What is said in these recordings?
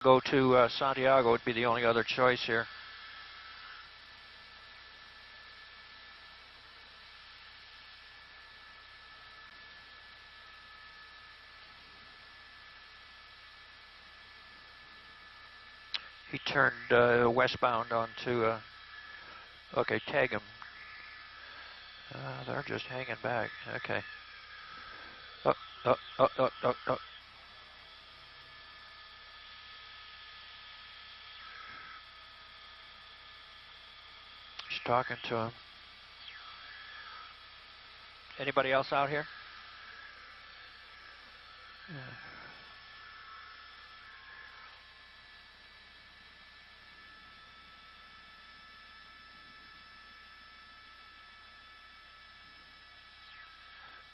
Go to Santiago would be the only other choice here. He turned westbound onto, okay, tag him. They're just hanging back. Okay. Oh. He's talking to him. Anybody else out here? Yeah.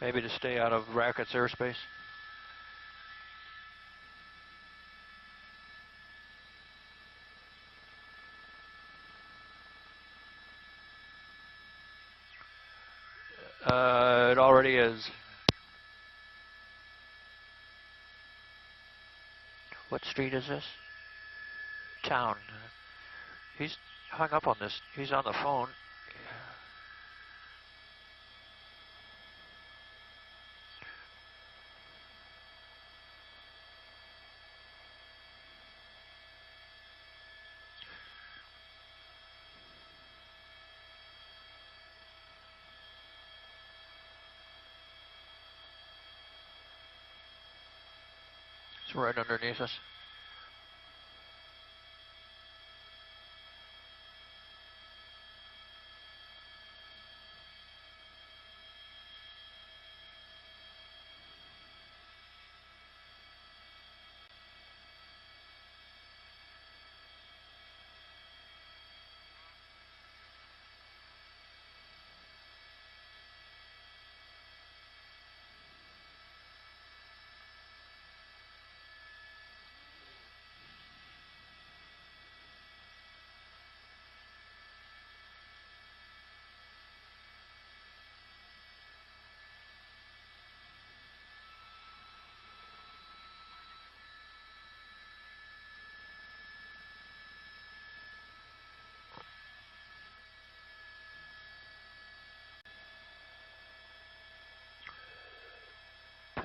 Maybe to stay out of Rackett's airspace. It already is. What street is this? Town. He's hung up on this. He's on the phone. It's right underneath us.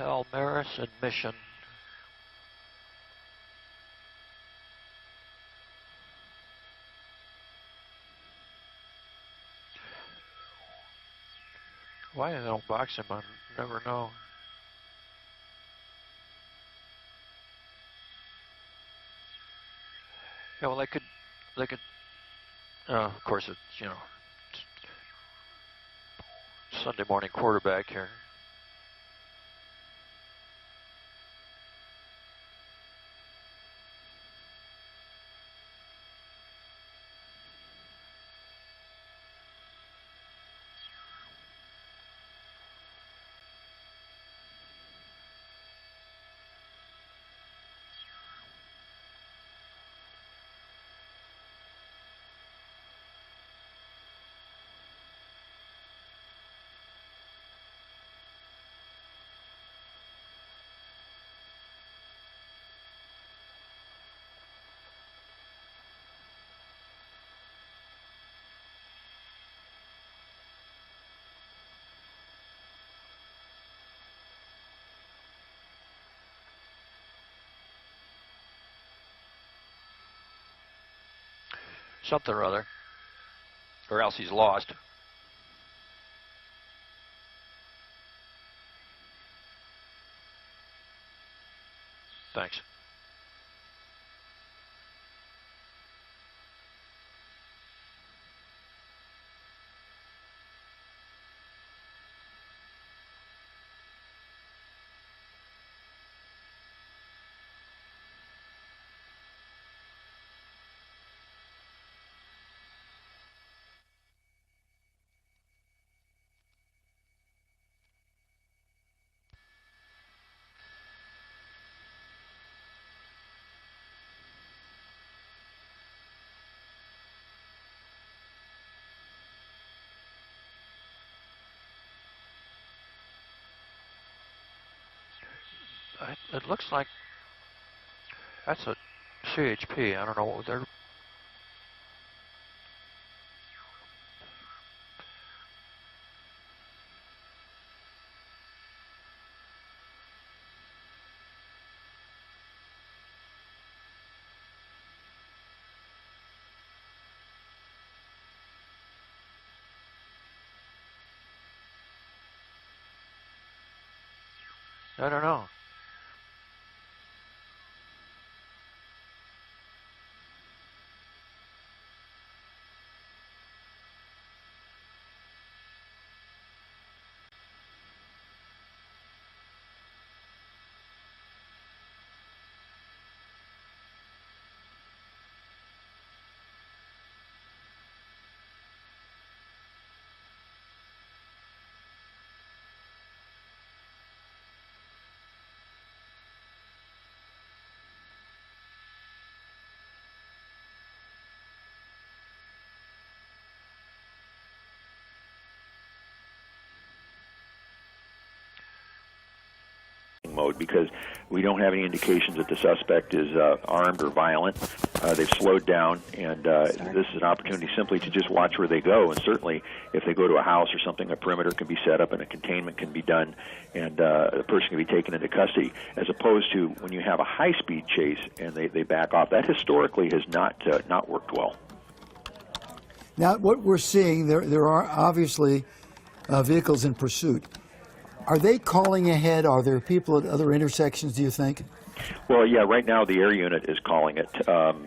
Palmaris and Mission. Why they don't box him, I never know. Yeah, well, they could, of course, it's, it's Sunday morning quarterback here. Something or other. Or else he's lost. Thanks. It looks like that's a CHP. I don't know what they're. I don't know. Mode because we don't have any indications that the suspect is armed or violent. They've slowed down, and this is an opportunity simply to just watch where they go. And certainly, if they go to a house or something, a perimeter can be set up and a containment can be done, and the person can be taken into custody. As opposed to when you have a high-speed chase and they back off, that historically has not worked well. Now, what we're seeing, there are obviously vehicles in pursuit. Are they calling ahead? Are there people at other intersections, do you think? Well, yeah. Right now, the air unit is calling it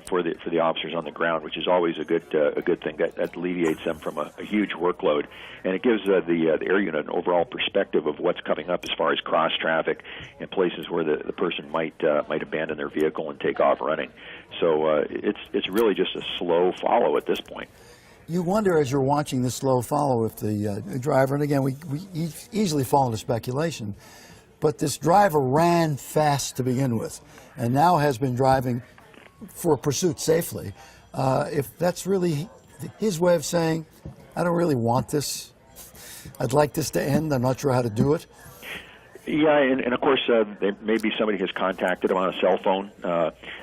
for the officers on the ground, which is always a good thing. That alleviates them from a huge workload, and it gives the air unit an overall perspective of what's coming up as far as cross traffic and places where the person might abandon their vehicle and take off running. So it's really just a slow follow at this point. You wonder as you're watching this slow follow if the driver, and again, we easily fall into speculation, but this driver ran fast to begin with and now has been driving for a pursuit safely. If that's really his way of saying, I don't really want this, I'd like this to end, I'm not sure how to do it. Yeah, and of course, maybe somebody has contacted him on a cell phone.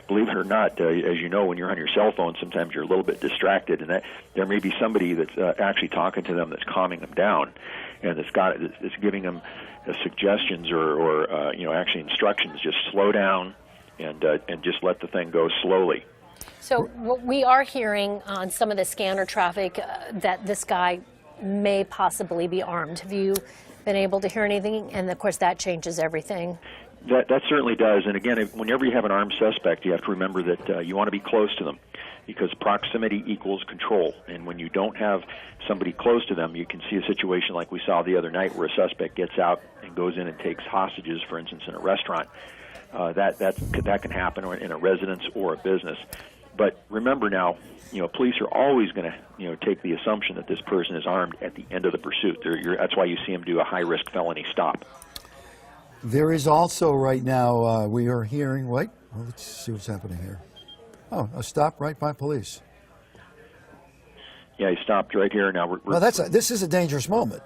Believe it or not, as you know, when you're on your cell phone, sometimes you're a little bit distracted, and that there may be somebody that's actually talking to them that's calming them down, and that's giving them suggestions or actually instructions. Just slow down and just let the thing go slowly. So what we are hearing on some of the scanner traffic that this guy may possibly be armed. Have you been able to hear anything? And of course that changes everything. That certainly does. And again, whenever you have an armed suspect, you have to remember that you want to be close to them because proximity equals control. And when you don't have somebody close to them, you can see a situation like we saw the other night where a suspect gets out and goes in and takes hostages, for instance, in a restaurant. That can happen in a residence or a business. But remember now, police are always going to, take the assumption that this person is armed at the end of the pursuit. That's why you see them do a high-risk felony stop. There is also right now, we are hearing, let's see what's happening here. Oh, a stop right by police. Yeah, he stopped right here. Now this is a dangerous moment.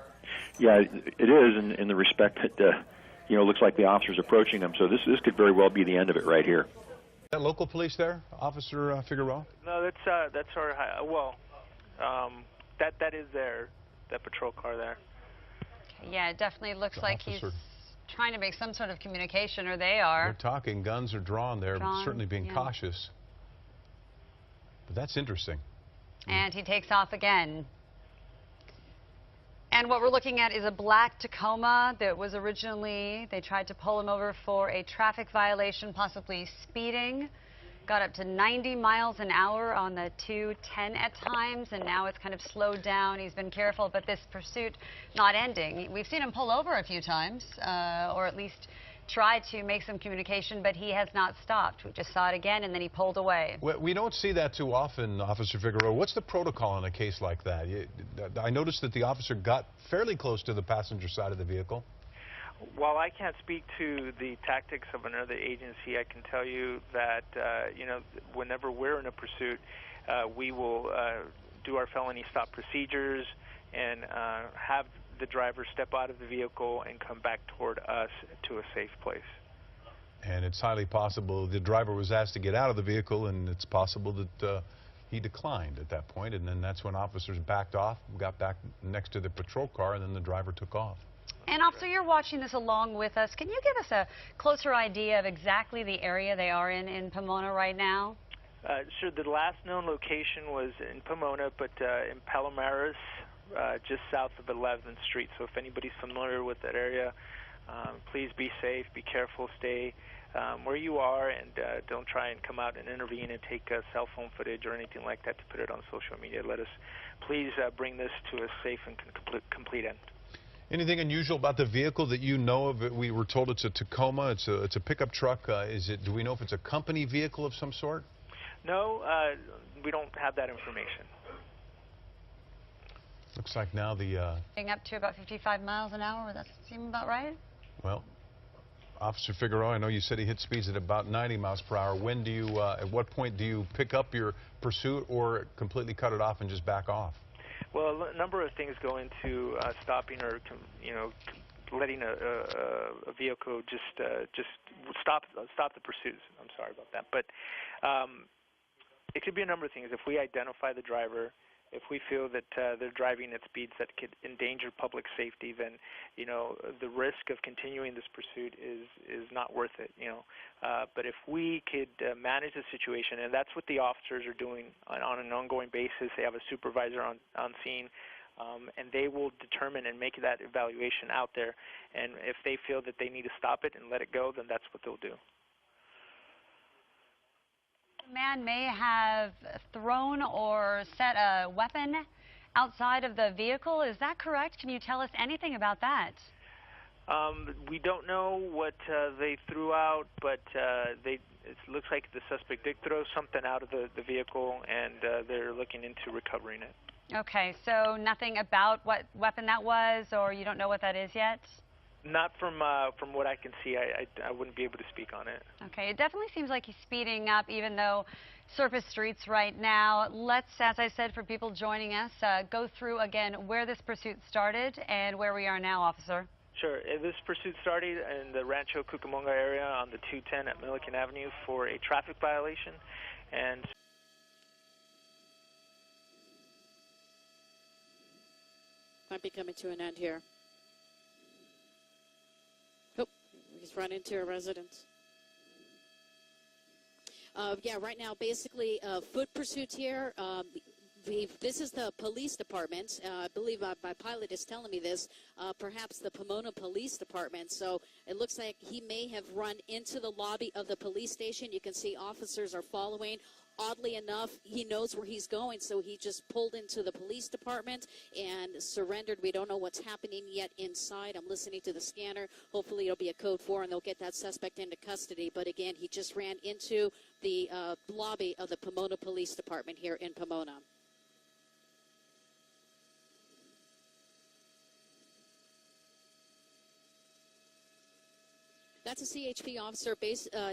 Yeah, it is in the respect that, looks like the officer's approaching him. So this could very well be the end of it right here. That local police there, Officer Figueroa? No, that's our that is that patrol car there. Yeah, it definitely looks like he's trying to make some sort of communication, or they are. They're talking, guns are drawn. They're certainly being cautious. But that's interesting. And he takes off again. And what we're looking at is a black Tacoma that was originally, they tried to pull him over for a traffic violation, possibly speeding. Got up to 90 miles an hour on the 210 at times, and now it's kind of slowed down. He's been careful, but this pursuit not ending. We've seen him pull over a few times, or at least try to make some communication, but he has not stopped. We just saw it again, and then he pulled away. Well, we don't see that too often, Officer Figueroa. What's the protocol in a case like that? I noticed that the officer got fairly close to the passenger side of the vehicle. While I can't speak to the tactics of another agency, I can tell you that, whenever we're in a pursuit, we will do our felony stop procedures and have the driver step out of the vehicle and come back toward us to a safe place. And it's highly possible the driver was asked to get out of the vehicle, and it's possible that he declined at that point, and then that's when officers backed off, got back next to the patrol car, and then the driver took off. And officer, you're watching this along with us. Can you give us a closer idea of exactly the area they are in Pomona right now? Sure. The last known location was in Pomona, but in Palomares, just south of 11th Street. So if anybody's familiar with that area, please be safe, be careful, stay where you are, and don't try and come out and intervene and take cell phone footage or anything like that to put it on social media. Let us please bring this to a safe and complete end. Anything unusual about the vehicle that you know of? We were told it's a Tacoma. It's a pickup truck. Do we know if it's a company vehicle of some sort? No, we don't have that information. Looks like now the... Getting up to about 55 miles an hour. Would that seem about right? Well, Officer Figueroa, I know you said he hit speeds at about 90 miles per hour. When do you, at what point do you pick up your pursuit or completely cut it off and just back off? Well, a number of things go into stopping or, letting a vehicle just stop the pursuit. I'm sorry about that, but it could be a number of things. If we identify the driver, if we feel that they're driving at speeds that could endanger public safety, then the risk of continuing this pursuit is not worth it. But if we could manage the situation, and that's what the officers are doing on an ongoing basis. They have a supervisor on scene, and they will determine and make that evaluation out there. And if they feel that they need to stop it and let it go, then that's what they'll do. The man may have thrown or set a weapon outside of the vehicle. Is that correct? Can you tell us anything about that? We don't know what they threw out, but it looks like the suspect did throw something out of the vehicle, and they're looking into recovering it. Okay, so nothing about what weapon that was, or you don't know what that is yet? Not from what I can see. I wouldn't be able to speak on it. Okay, it definitely seems like he's speeding up, even though surface streets right now. Let's, as I said, for people joining us, go through again where this pursuit started and where we are now, officer. Sure. This pursuit started in the Rancho Cucamonga area on the 210 at Milliken Avenue for a traffic violation, and might be coming to an end here. Oh, he's run into a residence. Yeah, right now, basically, foot pursuits here. This is the police department. I believe my pilot is telling me this, perhaps the Pomona Police Department. So it looks like he may have run into the lobby of the police station. You can see officers are following. Oddly enough, he knows where he's going, so he just pulled into the police department and surrendered. We don't know what's happening yet inside. I'm listening to the scanner. Hopefully it'll be a code 4 and they'll get that suspect into custody. But again, he just ran into the lobby of the Pomona Police Department here in Pomona. That's a CHP officer.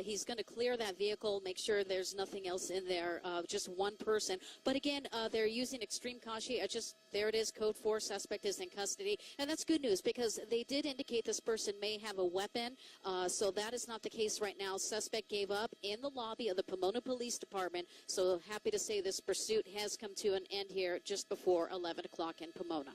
He's going to clear that vehicle, make sure there's nothing else in there, just one person. But again, they're using extreme caution. There it is, code 4, suspect is in custody. And that's good news because they did indicate this person may have a weapon. So that is not the case right now. Suspect gave up in the lobby of the Pomona Police Department. So happy to say this pursuit has come to an end here just before 11 o'clock in Pomona.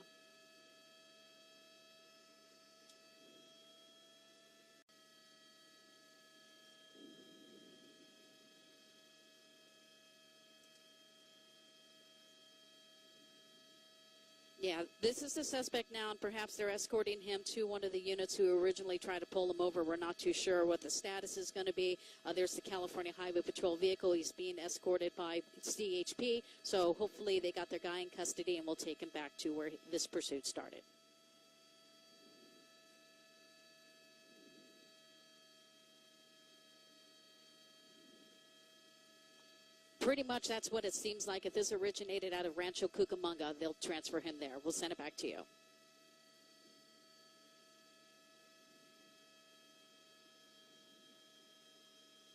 Yeah, this is the suspect now, and perhaps they're escorting him to one of the units who originally tried to pull him over. We're not too sure what the status is going to be. There's the California Highway Patrol vehicle. He's being escorted by CHP, so hopefully they got their guy in custody, and we'll take him back to where this pursuit started. Pretty much that's what it seems like. If this originated out of Rancho Cucamonga, they'll transfer him there. We'll send it back to you.